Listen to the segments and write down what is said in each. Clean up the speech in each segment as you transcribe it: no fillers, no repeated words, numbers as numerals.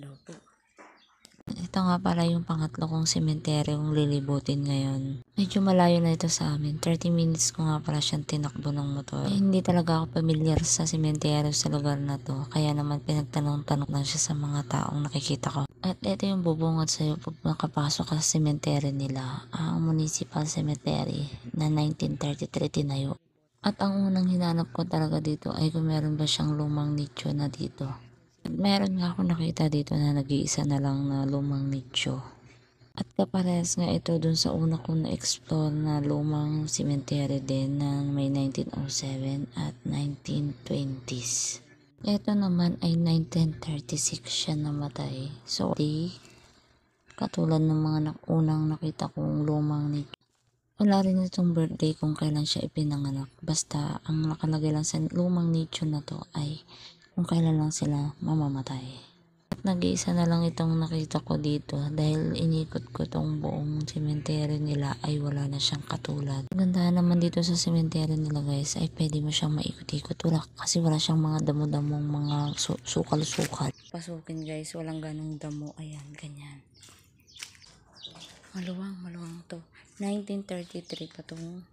Hello po. Ito nga pala yung pangatlo kong sementeryong lilibutin ngayon. Medyo malayo na ito sa amin. 30 minutes ko nga pala siyang tinakbo ng motor. Hindi talaga ako pamilyar sa sementeryo sa lugar na to. Kaya naman pinagtanong-tanong lang siya sa mga taong nakikita ko. At ito yung bubungad sa'yo pag makapasok ka sa sementeryo nila. Ang Municipal Cemetery na 1933 tinayo. At ang unang hinanap ko talaga dito ay kung meron ba siyang lumang nicho na dito. Meron nga ako nakita dito na nag-iisa na lang na lumang nicho. At kaparehas nga ito dun sa una kong na-explore na lumang cemetery din na may 1907 at 1920s. Ito naman ay 1936 siya namatay. So, katulad ng mga unang nakita kong lumang nicho. Wala rin itong birthday kung kailan siya ipinanganak. Basta ang nakalagay lang sa lumang nicho na to ay kung kailan lang sila mamamatay. At nag-iisa na lang itong nakita ko dito dahil inikot ko tong buong sementeryo nila ay wala na siyang katulad. Ang ganda naman dito sa sementeryo nila guys ay pwede mo siyang maikot-ikot. Kasi wala siyang mga damo-damong mga sukal-sukal. Pasukin guys, walang ganong damo. Ayan, ganyan. Maluwang to. 1933 pa tong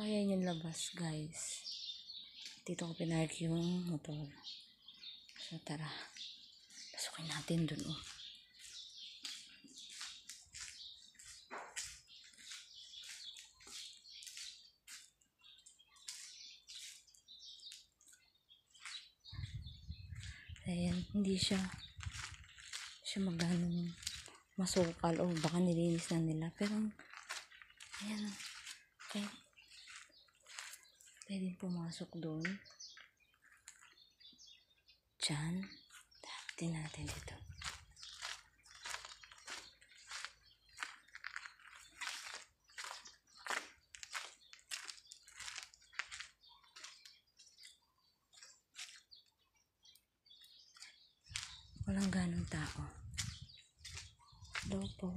ayan yung labas guys. Dito ko pinark yung motor. So tara, pasukin natin dun oh. Ayan, hindi siya magano'ng masukal o baka nilinis na nila. Pero ayan, okay. Pwedeng pumasok doon. Diyan. Tingnan natin dito. Walang ganong tao. Hello po.